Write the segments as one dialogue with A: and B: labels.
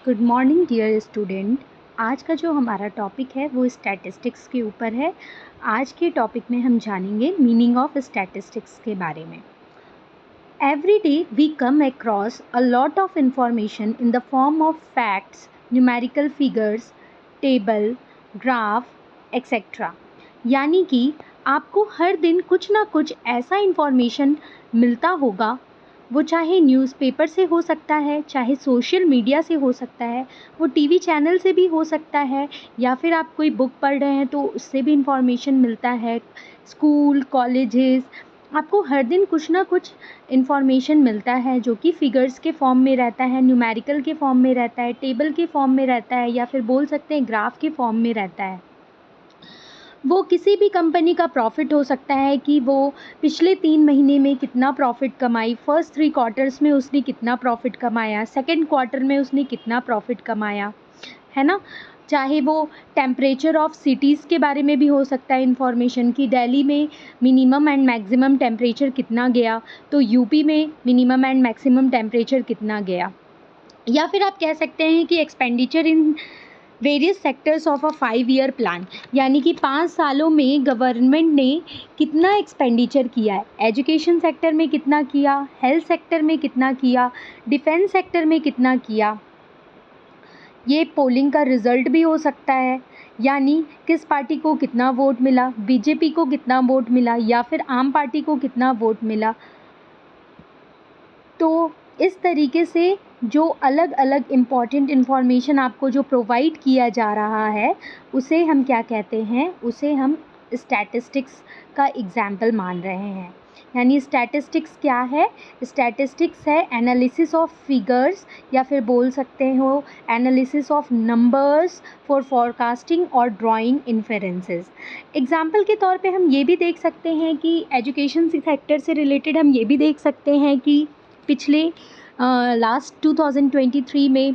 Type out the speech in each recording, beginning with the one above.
A: Good morning dear student. आज का जो हमारा टॉपिक है वो स्टैटिस्टिक्स के ऊपर है। आज के टॉपिक में हम जानेंगे मीनिंग ऑफ स्टैटिस्टिक्स के बारे में। Every day we come across a lot of information in the form of facts, numerical figures, table, graph etcetera. यानी कि आपको हर दिन कुछ ना कुछ ऐसा इंफॉर्मेशन मिलता होगा, वो चाहे न्यूज़पेपर से हो सकता है, चाहे सोशल मीडिया से हो सकता है, वो टीवी चैनल से भी हो सकता है, या फिर आप कोई बुक पढ़ रहे हैं तो उससे भी इंफॉर्मेशन मिलता है। स्कूल, कॉलेजेस, आपको हर दिन कुछ ना कुछ इंफॉर्मेशन मिलता है जो कि फिगर्स के फॉर्म में रहता है, न्यूमेरिकल के फॉर्म में रहता है, टेबल के फॉर्म में रहता है, या फिर बोल सकते हैं ग्राफ के फॉर्म में रहता है। वो किसी भी कंपनी का प्रॉफिट हो सकता है कि वो पिछले 3 महीने में कितना प्रॉफिट कमाई, फर्स्ट 3 क्वार्टर्स में उसने कितना प्रॉफिट कमाया, सेकंड क्वार्टर में उसने कितना प्रॉफिट कमाया, है ना। चाहे वो टेम्परेचर ऑफ सिटीज़ के बारे में भी हो सकता है इंफॉर्मेशन कि दिल्ली में मिनिमम एंड मैक्सिमम टेम्परेचर कितना गया, तो यूपी में मिनिमम एंड मैक्सिमम टेम्परेचर कितना गया। या फिर आप कह सकते हैं कि expenditure in various sectors of a 5 year plan, यानी कि 5 सालों में गवर्नमेंट ने कितना एक्सपेंडिचर किया है, एजुकेशन सेक्टर में कितना किया, हेल्थ सेक्टर में कितना किया, डिफेंस सेक्टर में कितना किया। ये पोलिंग का रिज़ल्ट भी हो सकता है, यानी किस पार्टी को कितना वोट मिला, बीजेपी को कितना वोट मिला या फिर आम पार्टी को कितना वोट मिला। तो इस तरीके से जो अलग अलग इम्पॉर्टेंट इन्फॉर्मेशन आपको जो प्रोवाइड किया जा रहा है, उसे हम क्या कहते हैं, उसे हम स्टैटिस्टिक्स का एग्जाम्पल मान रहे हैं। यानी स्टैटिस्टिक्स क्या है? स्टैटिस्टिक्स है एनालिसिस ऑफ फिगर्स, या फिर बोल सकते हो analysis of numbers for forecasting और ड्राइंग इन्फेरेंसेस। एग्जाम्पल के तौर पे हम ये भी देख सकते हैं कि एजुकेशन सेक्टर से रिलेटेड हम ये भी देख सकते हैं कि पिछले लास्ट 2023 में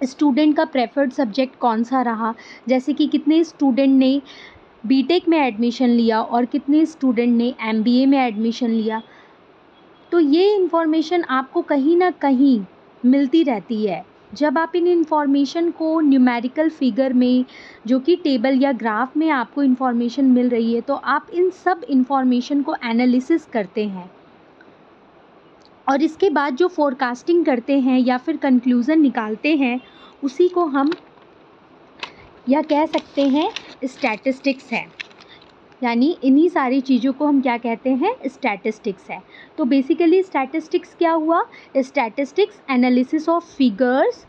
A: स्टूडेंट का प्रेफर्ड सब्जेक्ट कौन सा रहा, जैसे कि कितने स्टूडेंट ने बीटेक में एडमिशन लिया और कितने स्टूडेंट ने एमबीए में एडमिशन लिया। तो ये इन्फॉर्मेशन आपको कहीं ना कहीं मिलती रहती है। जब आप इन इन्फॉर्मेशन को न्यूमेरिकल फिगर में, जो कि टेबल या ग्राफ में आपको इन्फॉर्मेशन मिल रही है, तो आप इन सब इन्फॉर्मेशन को एनालिसिस करते हैं और इसके बाद जो फोरकास्टिंग करते हैं या फिर कंक्लूज़न निकालते हैं, उसी को हम या कह सकते हैं स्टैटिस्टिक्स है। यानी इन्हीं सारी चीज़ों को हम क्या कहते हैं, स्टैटिस्टिक्स है। तो बेसिकली स्टैटिस्टिक्स क्या हुआ? Statistics analysis of figures,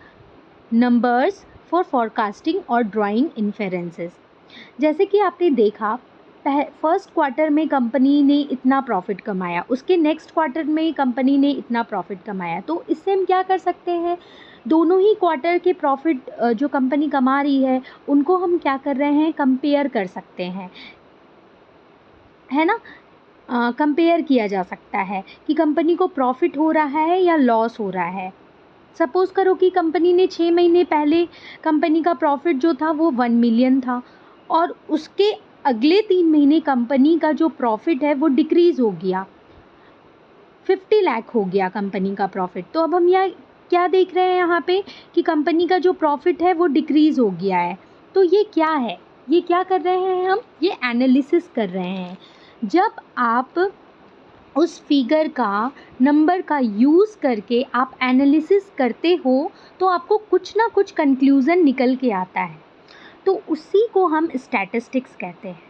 A: numbers for forecasting और ड्राइंग इन्फेरेंसेस। जैसे कि आपने देखा, फर्स्ट क्वार्टर में कंपनी ने इतना प्रॉफिट कमाया, उसके नेक्स्ट क्वार्टर में कंपनी ने इतना प्रॉफिट कमाया। तो इससे हम क्या कर सकते हैं, दोनों ही क्वार्टर के प्रॉफिट जो कंपनी कमा रही है उनको हम क्या कर रहे हैं, कंपेयर कर सकते हैं, है ना। कंपेयर किया जा सकता है कि कंपनी को प्रॉफिट हो रहा है या लॉस हो रहा है। सपोज़ करो कि कंपनी ने 6 महीने पहले कंपनी का प्रॉफिट जो था वो 1 मिलियन था, और उसके अगले 3 महीने कंपनी का जो प्रॉफिट है वो डिक्रीज़ हो गया, 50 लाख हो गया कंपनी का प्रॉफिट। तो अब हम यहाँ क्या देख रहे हैं यहाँ पे कि कंपनी का जो प्रॉफिट है वो डिक्रीज़ हो गया है। तो ये क्या है, ये क्या कर रहे हैं हम, ये एनालिसिस कर रहे हैं। जब आप उस फिगर का, नंबर का यूज़ करके आप एनालिसिस करते हो, तो आपको कुछ ना कुछ कंक्लूज़न निकल के आता है, तो उसी को हम स्टैटिस्टिक्स कहते हैं।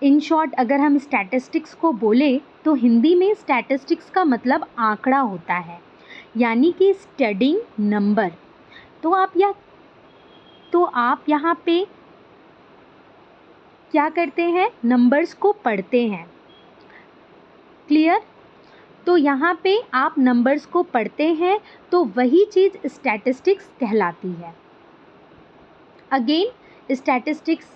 A: इन शॉर्ट अगर हम स्टैटिस्टिक्स को बोले तो हिंदी में स्टैटिस्टिक्स का मतलब आंकड़ा होता है, यानी कि स्टडिंग नंबर। तो आप यहाँ पे क्या करते हैं, नंबर्स को पढ़ते हैं। क्लियर? तो यहाँ पे आप नंबर्स को पढ़ते हैं, तो वही चीज़ स्टैटिस्टिक्स कहलाती है। अगेन स्टैटिस्टिक्स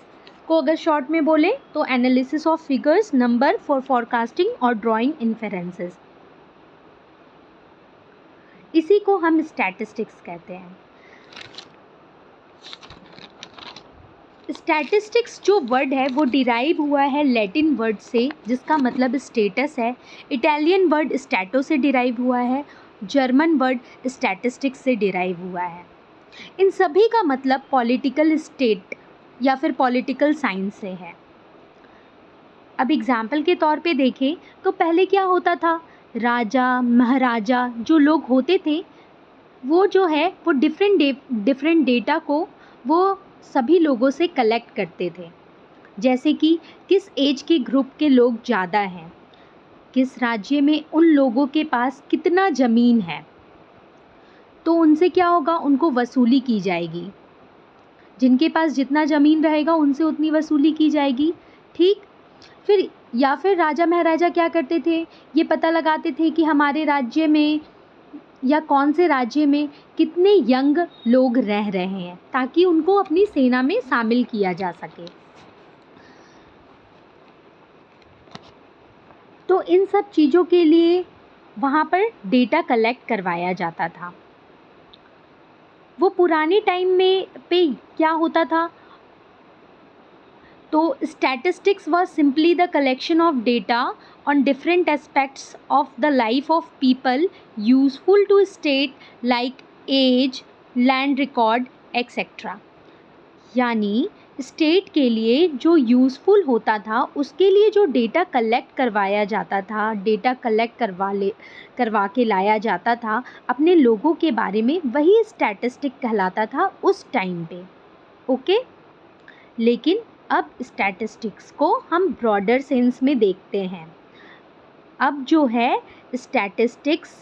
A: को अगर शॉर्ट में बोले तो analysis of figures, number for forecasting और ड्राइंग इन्फेरेंसेस, इसी को हम स्टैटिस्टिक्स कहते हैं। स्टैटिस्टिक्स जो वर्ड है वो डिराइव हुआ है लैटिन वर्ड से, जिसका मतलब स्टेटस है। इटालियन वर्ड स्टैटो से डिराइव हुआ है, जर्मन वर्ड स्टैटिस्टिक्स से डिराइव हुआ है। इन सभी का मतलब पॉलिटिकल स्टेट या फिर पॉलिटिकल साइंस से है। अब एग्जाम्पल के तौर पे देखें तो पहले क्या होता था, राजा महाराजा जो लोग होते थे वो जो है वो डिफरेंट डेटा को वो सभी लोगों से कलेक्ट करते थे, जैसे कि किस एज के ग्रुप के लोग ज़्यादा हैं, किस राज्य में उन लोगों के पास कितना ज़मीन है, तो उनसे क्या होगा, उनको वसूली की जाएगी। जिनके पास जितना ज़मीन रहेगा उनसे उतनी वसूली की जाएगी। ठीक, फिर राजा महाराजा क्या करते थे, ये पता लगाते थे कि हमारे राज्य में या कौन से राज्य में कितने यंग लोग रह रहे हैं, ताकि उनको अपनी सेना में शामिल किया जा सके। तो इन सब चीज़ों के लिए वहाँ पर डेटा कलेक्ट करवाया जाता था। वो पुराने टाइम में पे क्या होता था, तो statistics was simply the collection of data on different aspects of the life of people useful to state like age, land record etcetera. यानी स्टेट के लिए जो यूज़फुल होता था उसके लिए जो डेटा कलेक्ट करवाया जाता था, डेटा कलेक्ट करवा के लाया जाता था अपने लोगों के बारे में, वही स्टैटिस्टिक कहलाता था उस टाइम पे। ओके, लेकिन अब स्टैटिस्टिक्स को हम ब्रॉडर सेंस में देखते हैं। अब जो है स्टैटिस्टिक्स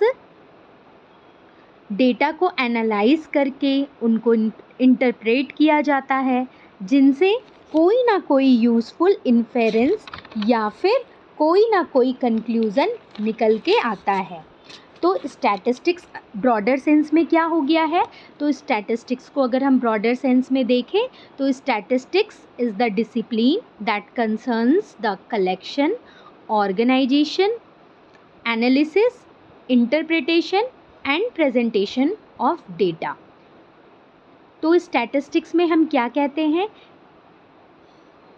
A: डेटा को एनालाइज करके उनको इंटरप्रेट किया जाता है, जिनसे कोई ना कोई यूज़फुल इन्फेरेंस या फिर कोई ना कोई कंक्लूज़न निकल के आता है। तो स्टैटिस्टिक्स ब्रॉडर सेंस में क्या हो गया है, तो स्टैटिस्टिक्स को अगर हम ब्रॉडर सेंस में देखें तो statistics is the discipline that concerns the collection, organisation, analysis, interpretation and presentation of data. तो स्टैटिस्टिक्स में हम क्या कहते हैं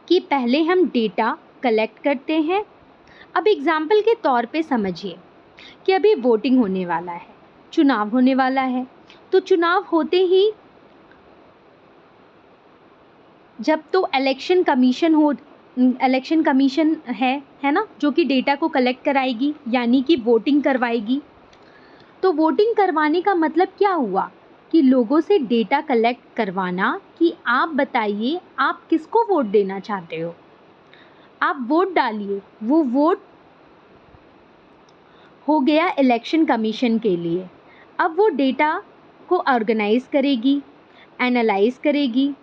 A: कि पहले हम डेटा कलेक्ट करते हैं। अब एग्जाम्पल के तौर पे समझिए कि अभी वोटिंग होने वाला है, चुनाव होने वाला है। तो चुनाव होते ही जब तो इलेक्शन कमीशन है ना, जो कि डेटा को कलेक्ट कराएगी, यानी कि वोटिंग करवाएगी। तो वोटिंग करवाने का मतलब क्या हुआ कि लोगों से डेटा कलेक्ट करवाना कि आप बताइए आप किसको वोट देना चाहते हो, आप वोट डालिए। वो वोट हो गया इलेक्शन कमीशन के लिए। अब वो डेटा को ऑर्गेनाइज करेगी, एनालाइज करेगी,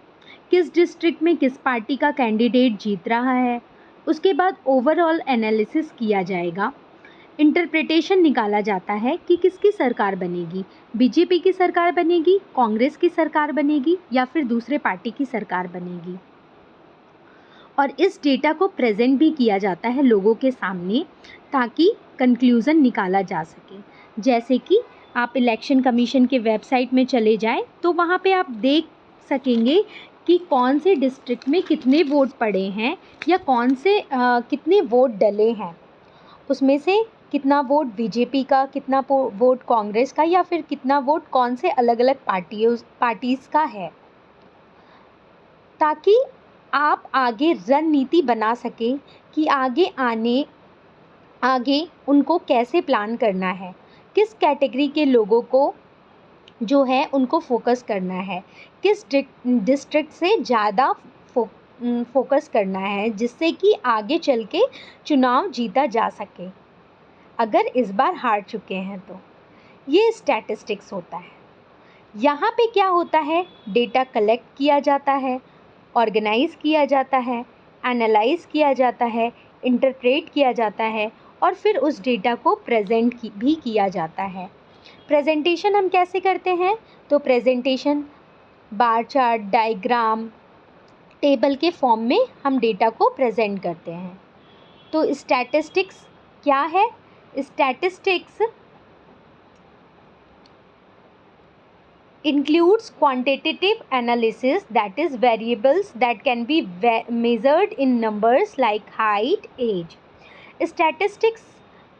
A: किस डिस्ट्रिक्ट में किस पार्टी का कैंडिडेट जीत रहा है। उसके बाद ओवरऑल एनालिसिस किया जाएगा, इंटरप्रिटेशन निकाला जाता है कि किसकी सरकार बनेगी, बीजेपी की सरकार बनेगी, कांग्रेस की सरकार बनेगी या फिर दूसरे पार्टी की सरकार बनेगी। और इस डेटा को प्रेजेंट भी किया जाता है लोगों के सामने, ताकि कंक्लूज़न निकाला जा सके। जैसे कि आप इलेक्शन कमीशन के वेबसाइट में चले जाएं तो वहाँ पे आप देख सकेंगे कि कौन से डिस्ट्रिक्ट में कितने वोट पड़े हैं या कितने वोट डले हैं, उसमें से कितना वोट बीजेपी का, कितना वोट कांग्रेस का या फिर कितना वोट कौन से अलग अलग पार्टीज़ का है, ताकि आप आगे रणनीति बना सकें कि आगे उनको कैसे प्लान करना है, किस कैटेगरी के लोगों को जो है उनको फोकस करना है, किस डिस्ट्रिक्ट से ज़्यादा फोकस करना है, जिससे कि आगे चल के चुनाव जीता जा सके अगर इस बार हार चुके हैं तो। ये स्टैटिस्टिक्स होता है। यहाँ पे क्या होता है, डेटा कलेक्ट किया जाता है, ऑर्गेनाइज किया जाता है, एनालाइज किया जाता है, इंटरप्रेट किया जाता है और फिर उस डेटा को प्रेजेंट भी किया जाता है। प्रेजेंटेशन हम कैसे करते हैं, तो presentation bar chart, diagram, table के फॉर्म में हम डेटा को प्रेजेंट करते हैं। तो स्टैटिस्टिक्स क्या है, statistics includes quantitative analysis, that is variables that can be measured in numbers like height, age. Statistics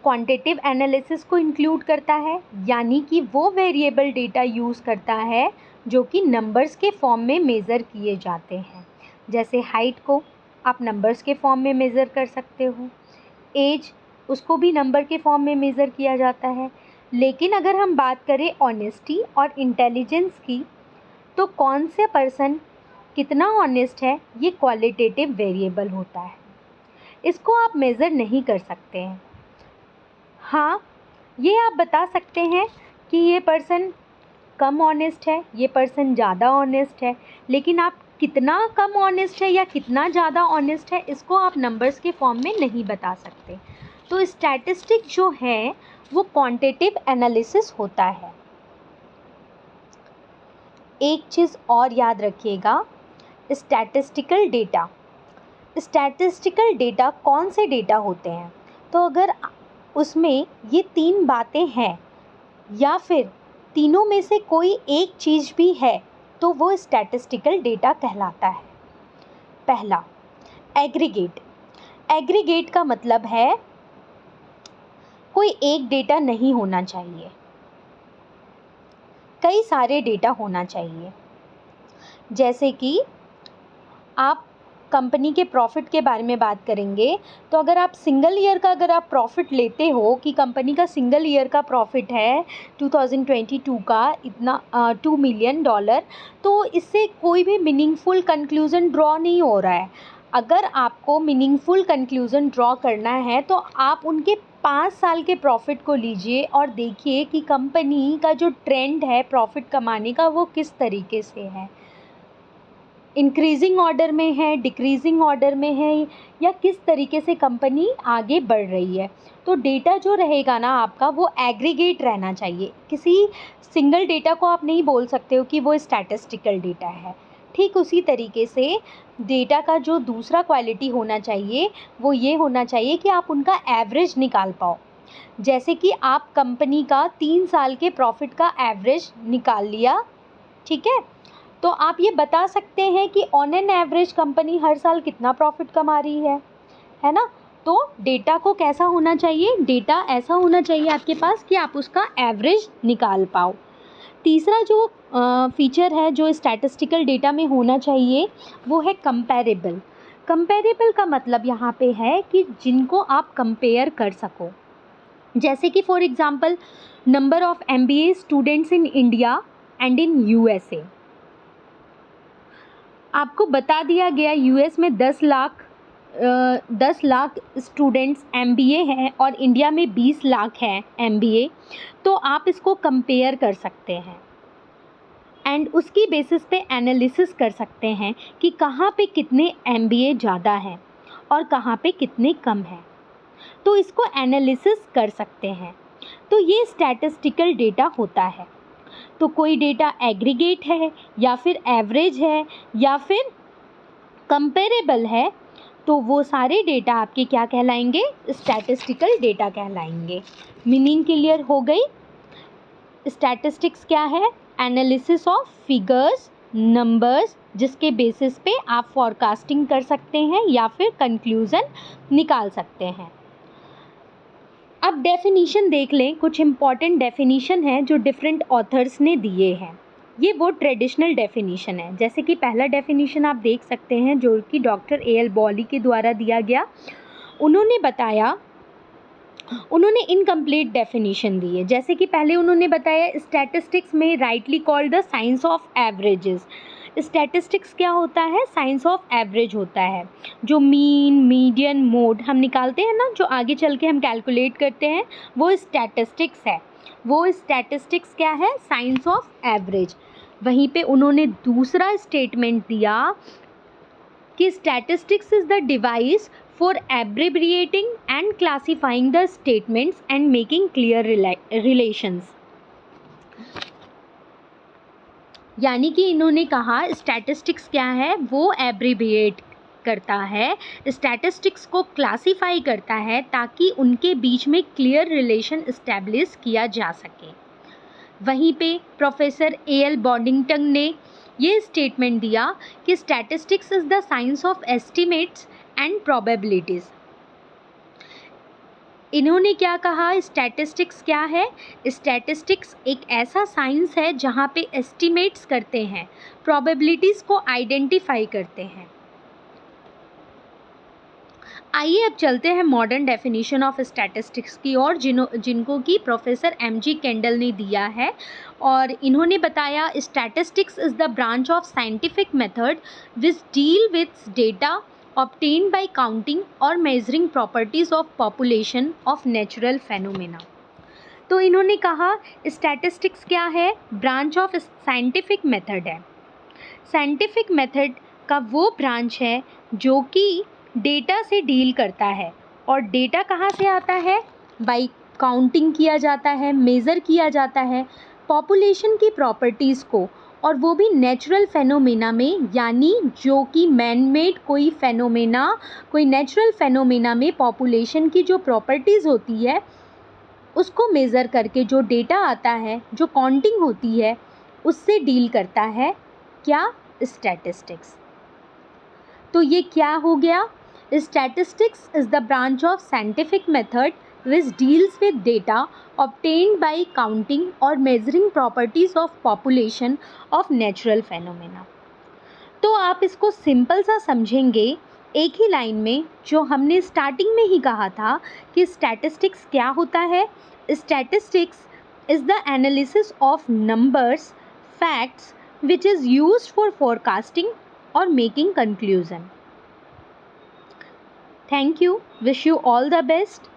A: quantitative analysis को इंक्लूड करता है, यानी कि वो वेरिएबल डेटा यूज़ करता है जो कि नंबर्स के फॉर्म में मेज़र किए जाते हैं। जैसे हाइट को आप नंबर्स के फॉर्म में मेज़र कर सकते हो, एज उसको भी नंबर के फॉर्म में मेज़र किया जाता है। लेकिन अगर हम बात करें ऑनेस्टी और इंटेलिजेंस की, तो कौन से पर्सन कितना ऑनेस्ट है ये क्वालिटेटिव वेरिएबल होता है, इसको आप मेज़र नहीं कर सकते हैं। हाँ, ये आप बता सकते हैं कि ये पर्सन कम ऑनेस्ट है, ये पर्सन ज़्यादा ऑनेस्ट है, लेकिन आप कितना कम ऑनेस्ट है या कितना ज़्यादा ऑनेस्ट है इसको आप नंबर्स के फॉर्म में नहीं बता सकते। तो स्टैटिस्टिक जो है वो क्वांटिटेटिव एनालिसिस होता है। एक चीज़ और याद रखिएगा, स्टैटिस्टिकल डेटा कौन से डेटा होते हैं? तो अगर उसमें ये 3 बातें हैं या फिर तीनों में से कोई एक चीज़ भी है तो वो स्टैटिस्टिकल डेटा कहलाता है। पहला, एग्रीगेट का मतलब है कोई एक डेटा नहीं होना चाहिए, कई सारे डेटा होना चाहिए। जैसे कि आप कंपनी के प्रॉफिट के बारे में बात करेंगे, तो अगर आप सिंगल ईयर का अगर आप प्रॉफिट लेते हो कि कंपनी का सिंगल ईयर का प्रॉफिट है 2022 का इतना $2 मिलियन, तो इससे कोई भी मीनिंगफुल कंक्लूज़न ड्रॉ नहीं हो रहा है। अगर आपको मीनिंगफुल कंक्लूज़न ड्रॉ करना है तो आप उनके 5 साल के प्रॉफिट को लीजिए और देखिए कि कंपनी का जो ट्रेंड है प्रॉफिट कमाने का वो किस तरीके से है, इंक्रीजिंग ऑर्डर में है, डिक्रीजिंग ऑर्डर में है, या किस तरीके से कंपनी आगे बढ़ रही है। तो डेटा जो रहेगा ना आपका वो एग्रीगेट रहना चाहिए, किसी सिंगल डेटा को आप नहीं बोल सकते हो कि वो स्टैटिस्टिकल डेटा है। ठीक उसी तरीके से डेटा का जो दूसरा क्वालिटी होना चाहिए वो ये होना चाहिए कि आप उनका एवरेज निकाल पाओ। जैसे कि आप कंपनी का 3 साल के प्रॉफिट का एवरेज निकाल लिया, ठीक है, तो आप ये बता सकते हैं कि ऑन एन एवरेज कंपनी हर साल कितना प्रॉफिट कमा रही है ना। तो डेटा को कैसा होना चाहिए, डेटा ऐसा होना चाहिए आपके पास कि आप उसका एवरेज निकाल पाओ। तीसरा जो फीचर है जो स्टैटिस्टिकल डेटा में होना चाहिए वो है कंपैरेबल का मतलब यहाँ पे है कि जिनको आप कंपेयर कर सको। जैसे कि for example number of MBA students in India and in USA। आपको बता दिया गया US में 10 लाख स्टूडेंट्स MBA हैं और इंडिया में 20 लाख हैं MBA, तो आप इसको कंपेयर कर सकते हैं एंड उसकी बेसिस पे एनालिसिस कर सकते हैं कि कहाँ पे कितने MBA ज़्यादा हैं और कहाँ पे कितने कम हैं, तो इसको एनालिसिस कर सकते हैं। तो ये स्टैटिस्टिकल डेटा होता है। तो कोई डेटा एग्रीगेट है या फिर एवरेज है या फिर कंपेरेबल है, तो वो सारे डेटा आपके क्या कहलाएंगे, स्टैटिस्टिकल डेटा कहलाएंगे। मीनिंग क्लियर हो गई? स्टैटिस्टिक्स क्या है? एनालिसिस ऑफ फिगर्स, नंबर्स, जिसके बेसिस पे आप फॉरकास्टिंग कर सकते हैं या फिर कंक्लूज़न निकाल सकते हैं। अब डेफिनीशन देख लें, कुछ इम्पॉर्टेंट डेफिनीशन है जो डिफरेंट ऑथर्स ने दिए हैं। ये वो ट्रेडिशनल डेफिनीशन है। जैसे कि पहला डेफिनीशन आप देख सकते हैं जो कि डॉक्टर A.L. बॉली के द्वारा दिया गया। उन्होंने इनकम्प्लीट डेफिनीशन दी है। जैसे कि पहले उन्होंने बताया स्टैटिस्टिक्स में rightly called the science of averages. Statistics क्या होता है? साइंस ऑफ एवरेज होता है। जो मीन, मीडियन, मोड हम निकालते हैं ना, जो आगे चल के हम कैलकुलेट करते हैं, वो स्टैटिस्टिक्स है। वो स्टैटिस्टिक्स क्या है? Science of average. वहीं पे उन्होंने दूसरा स्टेटमेंट दिया कि statistics is the device for abbreviating and classifying the statements and making clear relations. यानी कि इन्होंने कहा स्टैटिस्टिक्स क्या है? वो एब्रिविएट करता है, स्टैटिस्टिक्स को क्लासीफाई करता है ताकि उनके बीच में क्लियर रिलेशन इस्टेब्लिश किया जा सके। वहीं पे प्रोफेसर A.L. बॉडिंगटन ने ये स्टेटमेंट दिया कि statistics is the science of estimates and probabilities. इन्होंने क्या कहा, स्टैटिस्टिक्स क्या है? स्टैटिस्टिक्स एक ऐसा साइंस है जहाँ पे एस्टिमेट्स करते हैं, प्रोबेबिलिटीज़ को आइडेंटिफाई करते हैं। आइए अब चलते हैं मॉडर्न डेफिनेशन ऑफ स्टैटिस्टिक्स की ओर, जिनको कि प्रोफेसर एम.जी. केंडल ने दिया है। और इन्होंने बताया, statistics is the branch of scientific method which deal with data obtained by counting or measuring properties of population of natural phenomena। तो इन्होंने कहा स्टैटिस्टिक्स क्या है? ब्रांच ऑफ साइंटिफिक मेथड है। साइंटिफिक मेथड का वो ब्रांच है जो कि डेटा से डील करता है। और डेटा कहाँ से आता है? बाई काउंटिंग किया जाता है, मेज़र किया जाता है पॉपुलेशन की प्रॉपर्टीज़ को, और वो भी नेचुरल फेनोमेना में, यानी जो कि मैन मेड कोई फेनोमेना, कोई नेचुरल फेनोमेना में पॉपुलेशन की जो प्रॉपर्टीज़ होती है उसको मेज़र करके जो डेटा आता है, जो काउंटिंग होती है, उससे डील करता है क्या? स्टैटिस्टिक्स। तो ये क्या हो गया? Statistics is the branch of scientific method which deals with data obtained by counting or measuring properties of population of natural phenomena। तो आप इसको सिंपल सा समझेंगे एक ही लाइन में, जो हमने स्टार्टिंग में ही कहा था कि स्टैटिस्टिक्स क्या होता है। Statistics is the analysis of numbers, facts which is used for forecasting or making conclusion। Thank you. Wish you all the best.